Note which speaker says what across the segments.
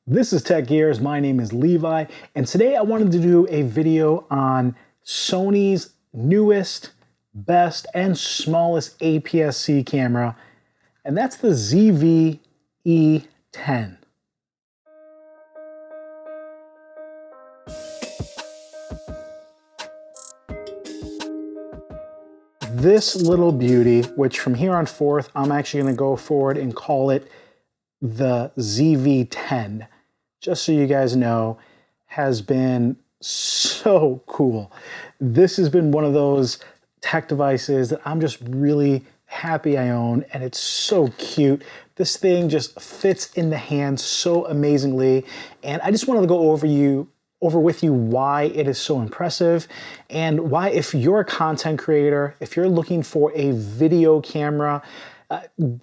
Speaker 1: This is Tech Gears. My name is Levi, and today I wanted to do a video on Sony's newest, best, and smallest APS-C camera, and that's the ZV-E10. This little beauty, which from here on forth, I'm actually going to go forward and call it the ZV-10, just so you guys know, has been so cool. This has been one of those tech devices that I'm just really happy I own, and it's so cute. This thing just fits in the hand so amazingly, and I just wanted to go over with you why it is so impressive, and why, if you're a content creator, if you're looking for a video camera,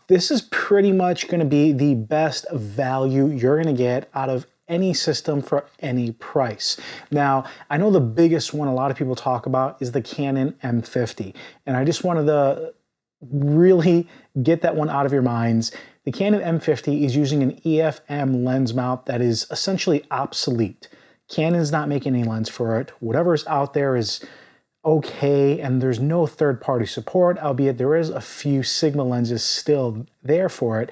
Speaker 1: this is pretty much going to be the best value you're going to get out of any system for any price. Now, I know the biggest one a lot of people talk about is the Canon M50, and I just wanted to really get that one out of your minds. The Canon M50 is using an EF-M lens mount that is essentially obsolete. Canon's not making any lens for it. Whatever's out there is okay, and there's no third-party support, albeit there is a few Sigma lenses still there for it.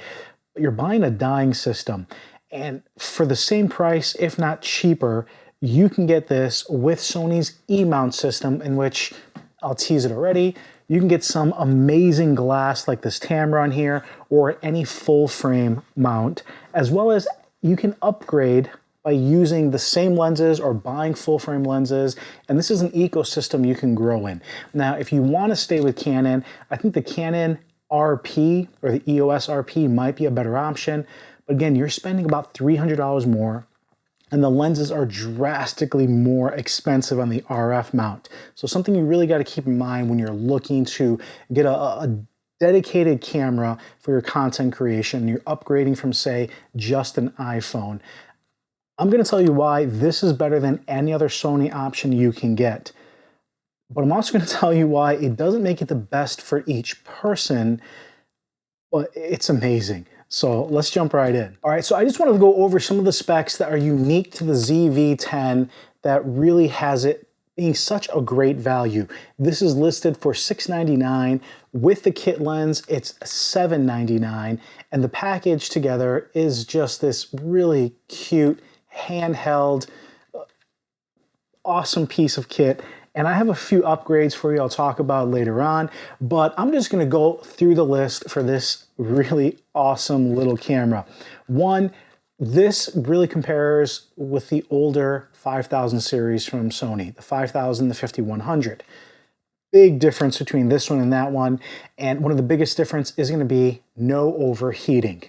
Speaker 1: But you're buying a dying system, and for the same price, if not cheaper, you can get this with Sony's E-mount system, in which, I'll tease it already, you can get some amazing glass like this Tamron here, or any full-frame mount, as well as you can upgrade by using the same lenses or buying full-frame lenses, and this is an ecosystem you can grow in. Now, if you want to stay with Canon, I think the Canon RP or the EOS RP might be a better option, but again, you're spending about $300 more, and the lenses are drastically more expensive on the RF mount. So something you really got to keep in mind when you're looking to get a dedicated camera for your content creation, you're upgrading from, say, just an iPhone. I'm going to tell you why this is better than any other Sony option you can get. But I'm also going to tell you why it doesn't make it the best for each person, but it's amazing. So let's jump right in. All right, so I just wanted to go over some of the specs that are unique to the ZV-10 that really has it being such a great value. This is listed for $699. With the kit lens, it's $799. And the package together is just this really cute, handheld, awesome piece of kit. And I have a few upgrades for you I'll talk about later on, but I'm just going to go through the list for this really awesome little camera. One, this really compares with the older 5000 series from Sony, the 5000, the 5100. Big difference between this one and that one, and one of the biggest difference is going to be no overheating.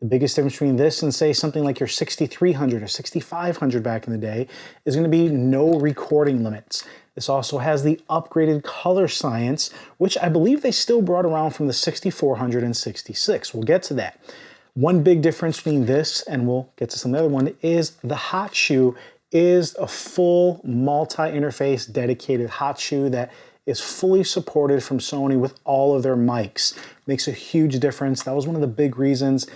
Speaker 1: The biggest difference between this and, say, something like your 6300 or 6500 back in the day is going to be no recording limits. This also has the upgraded color science, which I believe they still brought around from the 6400 and 66. We'll get to that. One big difference between this, and we'll get to some other one, is the hot shoe is a full multi-interface dedicated hot shoe that is fully supported from Sony with all of their mics. Makes a huge difference. That was one of the big reasons.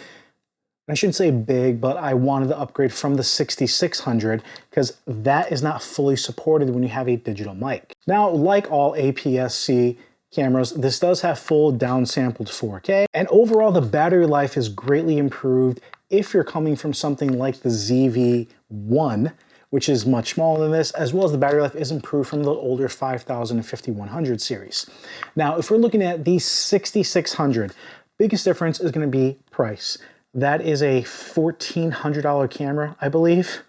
Speaker 1: I shouldn't say big, but I wanted to upgrade from the 6600 because that is not fully supported when you have a digital mic. Now, like all APS-C cameras, this does have full downsampled 4K, and overall the battery life is greatly improved if you're coming from something like the ZV-1, which is much smaller than this, as well as the battery life is improved from the older 5000 and 5100 series. Now, if we're looking at the 6600, biggest difference is going to be price. That is a $1,400 camera, I believe.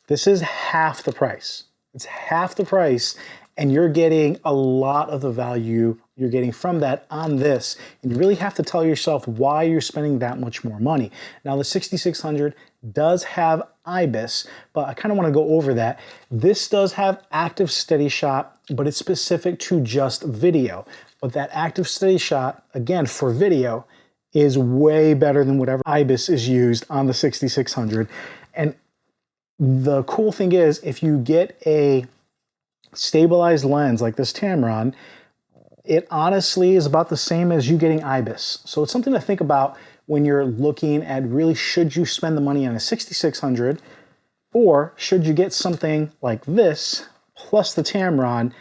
Speaker 1: This is half the price. It's half the price, and you're getting a lot of the value you're getting from that on this. And you really have to tell yourself why you're spending that much more money. Now, the 6600 does have IBIS, but I kind of want to go over that. This does have active steady shot, but it's specific to just video. But that active steady shot, again, for video, is way better than whatever IBIS is used on the 6600. And the cool thing is, if you get a stabilized lens like this Tamron, it honestly is about the same as you getting IBIS. So it's something to think about when you're looking at really, should you spend the money on a 6600, or should you get something like this plus the Tamron,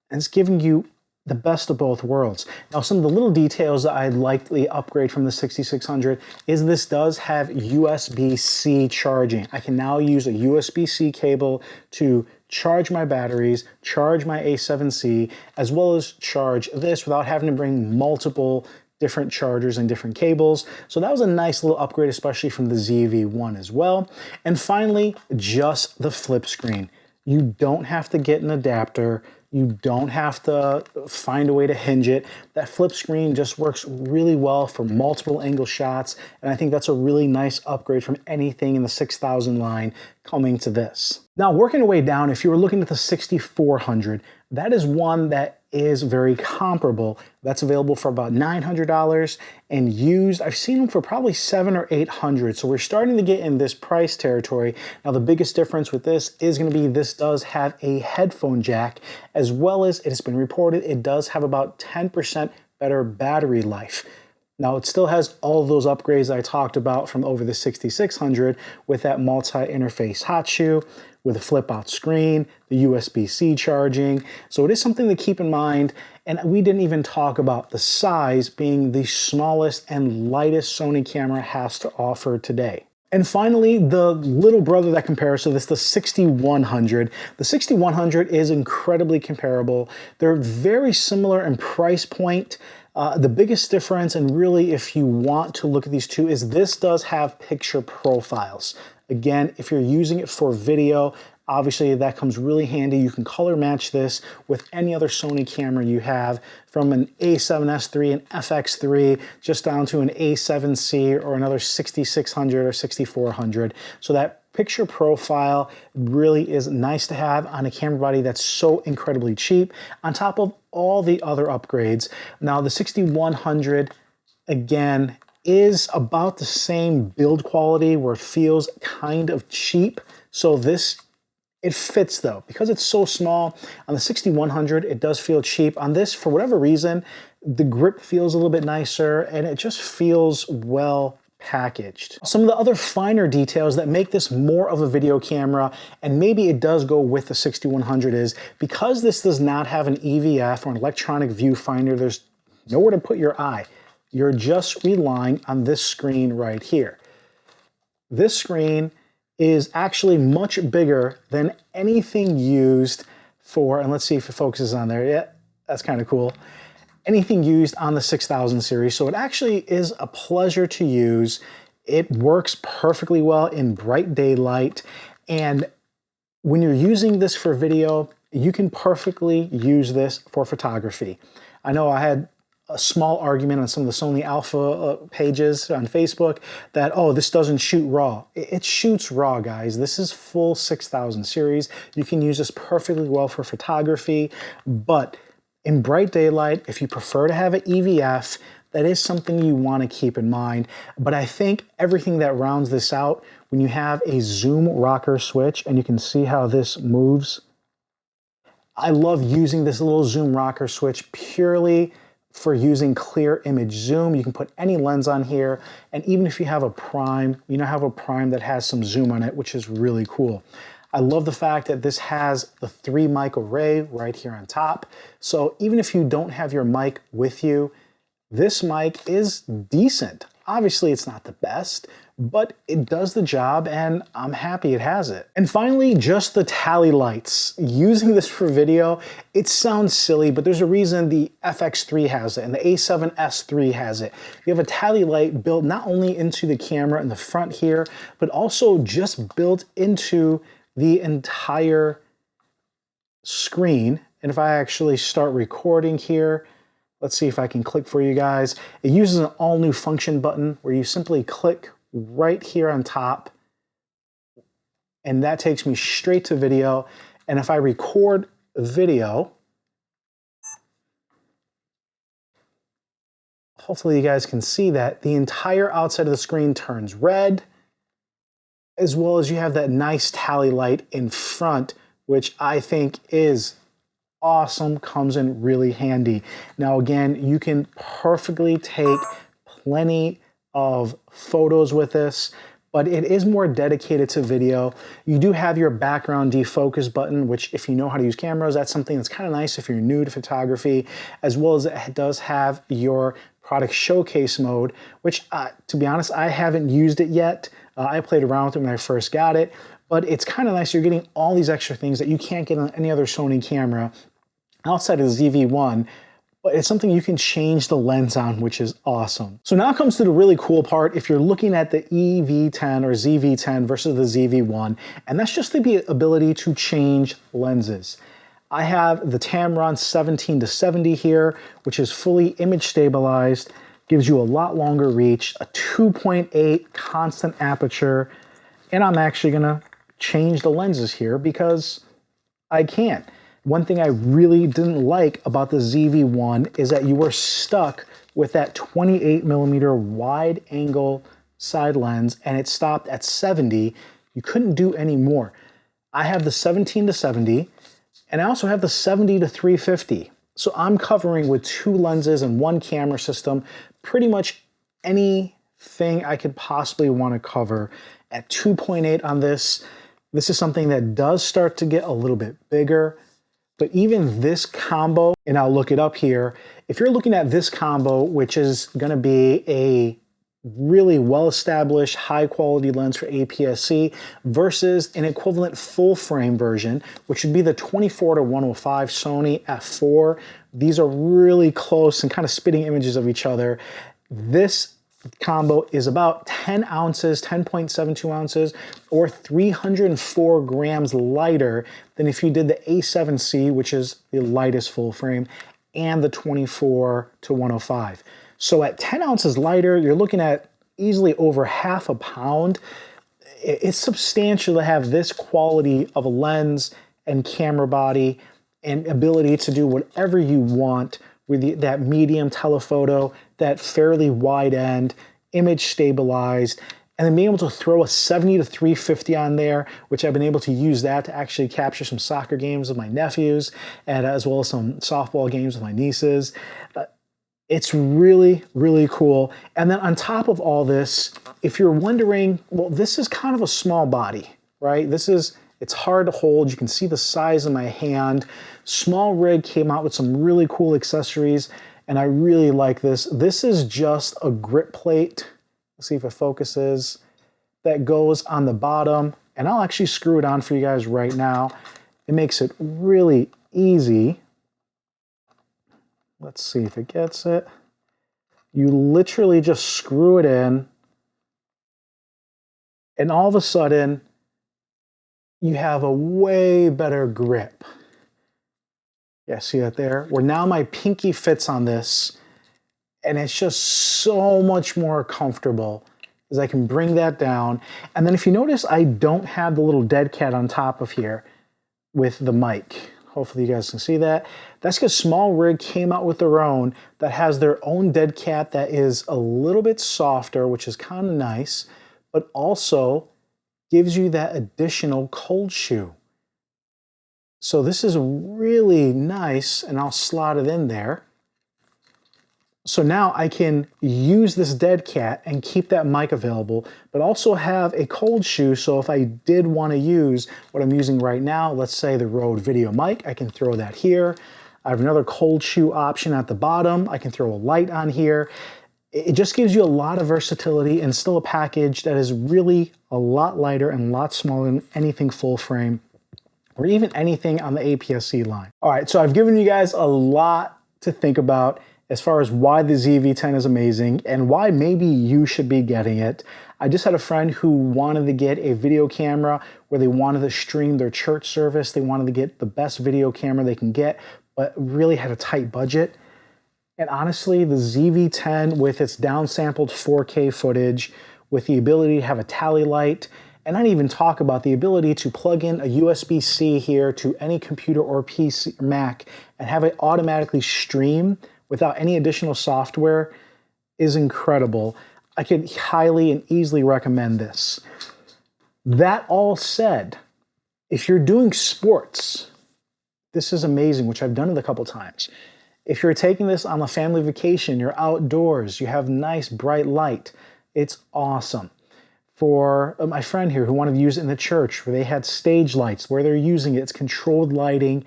Speaker 1: and it's giving you the best of both worlds. Now, some of the little details that I'd likely upgrade from the 6600 is this does have USB-C charging. I can now use a USB-C cable to charge my batteries, charge my A7C, as well as charge this without having to bring multiple different chargers and different cables. So that was a nice little upgrade, especially from the ZV-1 as well. And finally, just the flip screen. You don't have to get an adapter. You don't have to find a way to hinge it. That flip screen just works really well for multiple angle shots, and I think that's a really nice upgrade from anything in the 6000 line coming to this. Now, working our way down, if you were looking at the 6400, that is one that is very comparable. That's available for about $900, and used, I've seen them for probably $700 or $800. So we're starting to get in this price territory. Now, the biggest difference with this is going to be this does have a headphone jack, as well as it has been reported it does have about 10% better battery life. Now, it still has all of those upgrades I talked about from over the 6600 with that multi-interface hot shoe, with a flip-out screen, the USB-C charging. So it is something to keep in mind. And we didn't even talk about the size being the smallest and lightest Sony camera has to offer today. And finally, the little brother that compares to this, the 6100. The 6100 is incredibly comparable. They're very similar in price point. The biggest difference, and really if you want to look at these two, is this does have picture profiles. Again, if you're using it for video, obviously that comes really handy. You can color match this with any other Sony camera you have, from an A7S III, an FX3, just down to an A7C or another 6600 or 6400. So that picture profile really is nice to have on a camera body that's so incredibly cheap, on top of all the other upgrades. Now, the 6100, again, is about the same build quality where it feels kind of cheap. So this, it fits though, because it's so small. On the 6100, it does feel cheap. On this, for whatever reason, the grip feels a little bit nicer and it just feels well packaged. Some of the other finer details that make this more of a video camera, and maybe it does go with the 6100, is because this does not have an EVF or an electronic viewfinder, there's nowhere to put your eye. You're just relying on this screen right here. This screen is actually much bigger than anything used for, and let's see if it focuses on there. Yeah, that's kind of cool. Anything used on the 6000 series. So it actually is a pleasure to use. It works perfectly well in bright daylight. And when you're using this for video, you can perfectly use this for photography. I know I had a small argument on some of the Sony Alpha pages on Facebook that, oh, this doesn't shoot RAW. It shoots RAW, guys. This is full 6000 series. You can use this perfectly well for photography, but in bright daylight, if you prefer to have an EVF, that is something you want to keep in mind. But I think everything that rounds this out, when you have a zoom rocker switch, and you can see how this moves, I love using this little zoom rocker switch purely for using clear image zoom. You can put any lens on here, and even if you have a prime, you now have a prime that has some zoom on it, which is really cool. I love the fact that this has the 3 mic array right here on top. So even if you don't have your mic with you, this mic is decent. Obviously, it's not the best, but it does the job, and I'm happy it has it. And finally, just the tally lights. Using this for video, it sounds silly, but there's a reason the FX3 has it and the A7S III has it. You have a tally light built not only into the camera in the front here, but also just built into the entire screen. And if I actually start recording here, let's see if I can click for you guys. It uses an all new function button where you simply click right here on top, and that takes me straight to video. And if I record video, hopefully you guys can see that the entire outside of the screen turns red, as well as you have that nice tally light in front, which I think is awesome, comes in really handy. Now again, you can perfectly take plenty of photos with this, but it is more dedicated to video. You do have your background defocus button, which if you know how to use cameras, that's something that's kind of nice if you're new to photography, as well as it does have your product showcase mode, which to be honest, I haven't used it yet. I played around with it when I first got it, but it's kind of nice. You're getting all these extra things that you can't get on any other Sony camera outside of the ZV-1, but it's something you can change the lens on, which is awesome. So now comes to the really cool part. If you're looking at the EV10 or ZV-10 versus the ZV-1, and that's just the ability to change lenses. I have the Tamron 17-70 here, which is fully image stabilized, gives you a lot longer reach, a 2.8 constant aperture, and I'm actually gonna change the lenses here because I can. One thing I really didn't like about the ZV-1 is that you were stuck with that 28mm wide angle side lens and it stopped at 70. You couldn't do any more. I have the 17-70 and I also have the 70-350. So I'm covering with 2 lenses and 1 camera system, pretty much anything I could possibly want to cover at 2.8 on this. This is something that does start to get a little bit bigger, but even this combo, and I'll look it up here, if you're looking at this combo, which is going to be a really well-established high-quality lens for APS-C versus an equivalent full-frame version, which would be the 24-105 Sony f4. These are really close and kind of spitting images of each other. This combo is about 10 ounces, 10.72 ounces, or 304 grams lighter than if you did the A7C, which is the lightest full frame, and the 24-105. So at 10 ounces lighter, you're looking at easily over half a pound. It's substantial to have this quality of a lens and camera body and ability to do whatever you want with that medium telephoto, that fairly wide end, image stabilized, and then being able to throw a 70-350 on there, which I've been able to use that to actually capture some soccer games with my nephews, and as well as some softball games with my nieces. It's really, really cool. And then on top of all this, if you're wondering, well, this is kind of a small body, right? It's hard to hold. You can see the size of my hand. Small Rig came out with some really cool accessories, and I really like this. This is just a grip plate. Let's see if it focuses. That goes on the bottom, and I'll actually screw it on for you guys right now. It makes it really easy. Let's see if it gets it. You literally just screw it in, and all of a sudden, you have a way better grip. Yeah, see that there? Where now my pinky fits on this, and it's just so much more comfortable as I can bring that down. And then if you notice, I don't have the little dead cat on top of here with the mic. Hopefully you guys can see that. That's because Small Rig came out with their own that has their own dead cat that is a little bit softer, which is kind of nice, but also gives you that additional cold shoe. So this is really nice, and I'll slot it in there. So now I can use this dead cat and keep that mic available, but also have a cold shoe. So if I did want to use what I'm using right now, let's say the Rode video mic, I can throw that here. I have another cold shoe option at the bottom. I can throw a light on here. It just gives you a lot of versatility and still a package that is really a lot lighter and a lot smaller than anything full frame or even anything on the APS-C line. All right, so I've given you guys a lot to think about as far as why the ZV-10 is amazing and why maybe you should be getting it. I just had a friend who wanted to get a video camera where they wanted to stream their church service. They wanted to get the best video camera they can get, but really had a tight budget. And honestly, the ZV-10 with its downsampled 4K footage, with the ability to have a tally light, and not even talk about the ability to plug in a USB-C here to any computer or PC or Mac and have it automatically stream without any additional software, is incredible. I could highly and easily recommend this. That all said, if you're doing sports, this is amazing, which I've done it a couple times. If you're taking this on a family vacation, you're outdoors, you have nice bright light, It's awesome. For my friend here who wanted to use it in the church, where they had stage lights, where they're using it, it's controlled lighting.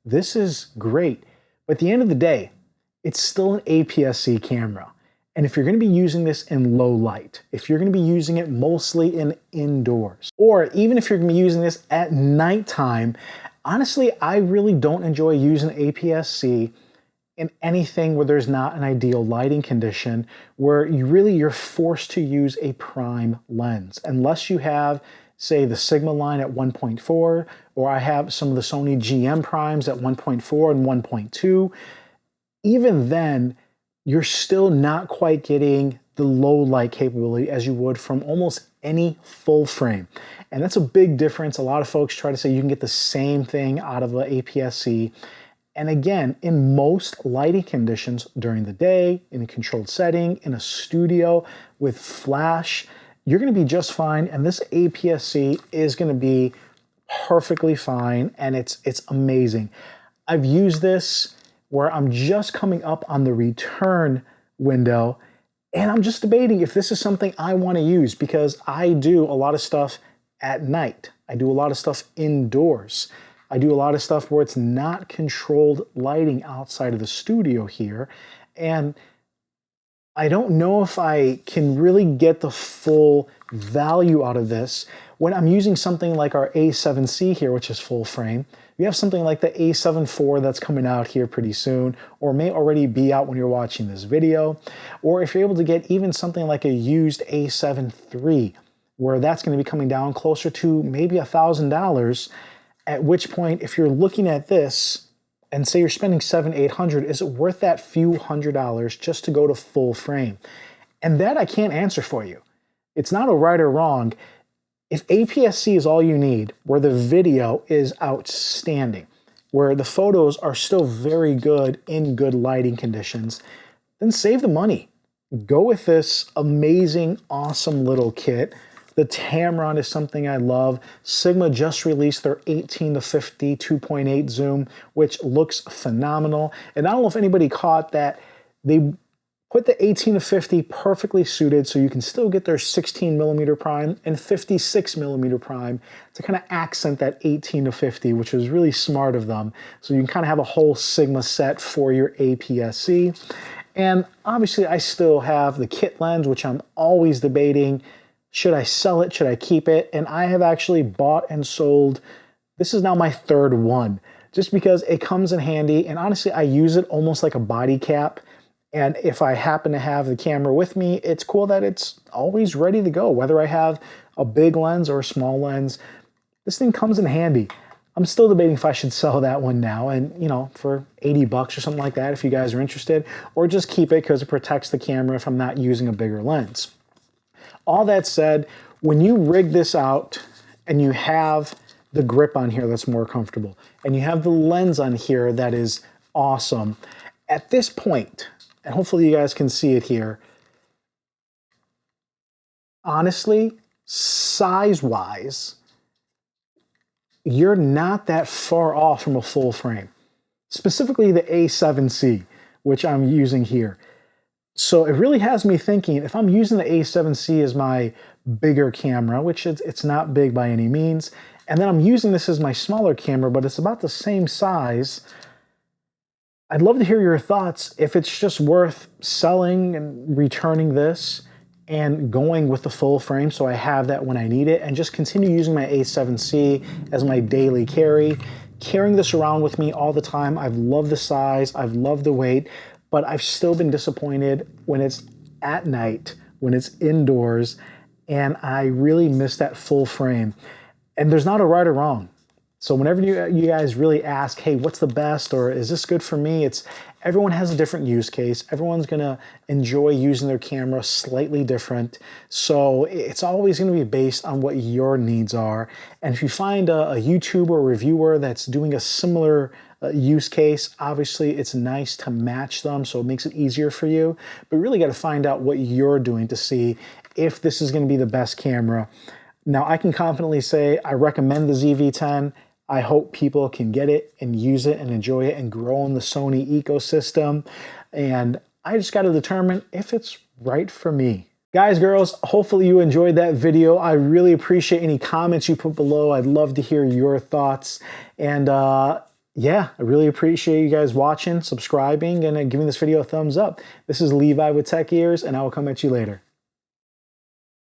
Speaker 1: This is great. But at the end of the day, it's still an APS-C camera. And if you're going to be using this in low light, if you're going to be using it mostly in indoors, or even if you're going to be using this at nighttime, honestly, I really don't enjoy using APS-C in anything where there's not an ideal lighting condition, where you're forced to use a prime lens. Unless you have, say, the Sigma line at 1.4, or I have some of the Sony GM primes at 1.4 and 1.2, even then, you're still not quite getting the low light capability as you would from almost any full frame. And that's a big difference. A lot of folks try to say you can get the same thing out of the APS-C. And again, in most lighting conditions during the day, in a controlled setting, in a studio with flash, you're going to be just fine. And this APS-C is going to be perfectly fine. And it's amazing. I've used this where I'm just coming up on the return window, and I'm just debating if this is something I want to use, because I do a lot of stuff at night. I do a lot of stuff indoors. I do a lot of stuff where it's not controlled lighting outside of the studio here. And I don't know if I can really get the full value out of this when I'm using something like our A7C here, which is full frame. You have something like the A7 IV that's coming out here pretty soon, or may already be out when you're watching this video. Or if you're able to get even something like a used A7 III, where that's going to be coming down closer to maybe $1,000, at which point, if you're looking at this and say you're spending $700, $800, is it worth that few $100s just to go to full frame? And that I can't answer for you. It's not a right or wrong. If APS-C is all you need, where the video is outstanding, where the photos are still very good in good lighting conditions, then save the money. Go with this amazing, awesome little kit. The Tamron is something I love. Sigma just released their 18-50 2.8 zoom, which looks phenomenal. And I don't know if anybody caught that they put the 18-50 perfectly suited so you can still get their 16mm prime and 56mm prime to kind of accent that 18-50, which was really smart of them. So you can kind of have a whole Sigma set for your APS-C. And obviously I still have the kit lens, which I'm always debating. Should I sell it? Should I keep it? And I have actually bought and sold. This is now my third one, just because it comes in handy. And honestly, I use it almost like a body cap. And if I happen to have the camera with me, it's cool that it's always ready to go. Whether I have a big lens or a small lens, this thing comes in handy. I'm still debating if I should sell that one now, and you know, for 80 bucks or something like that, if you guys are interested, or just keep it because it protects the camera if I'm not using a bigger lens. All that said, when you rig this out and you have the grip on here that's more comfortable, and you have the lens on here that is awesome, at this point, and hopefully you guys can see it here, honestly, size-wise, you're not that far off from a full frame. Specifically the A7C, which I'm using here. So it really has me thinking, if I'm using the A7C as my bigger camera, which it's not big by any means, and then I'm using this as my smaller camera, but it's about the same size, I'd love to hear your thoughts if it's just worth selling and returning this and going with the full frame so I have that when I need it, and just continue using my A7C as my daily carry. Carrying this around with me all the time. I've loved the size, I've loved the weight, but I've still been disappointed when it's at night, when it's indoors, and I really miss that full frame. And there's not a right or wrong. So whenever you guys really ask, hey, what's the best, or is this good for me? Everyone has a different use case. Everyone's gonna enjoy using their camera slightly different. So it's always gonna be based on what your needs are. And if you find a YouTuber or reviewer that's doing a similar use case, obviously it's nice to match them so it makes it easier for you. But you really gotta find out what you're doing to see if this is gonna be the best camera. Now I can confidently say I recommend the ZV-10. I hope people can get it and use it and enjoy it and grow in the Sony ecosystem. And I just got to determine if it's right for me. Guys, girls, hopefully you enjoyed that video. I really appreciate any comments you put below. I'd love to hear your thoughts. And yeah, I really appreciate you guys watching, subscribing, and giving this video a thumbs up. This is Levi with Tech Ears, and I will come at you later.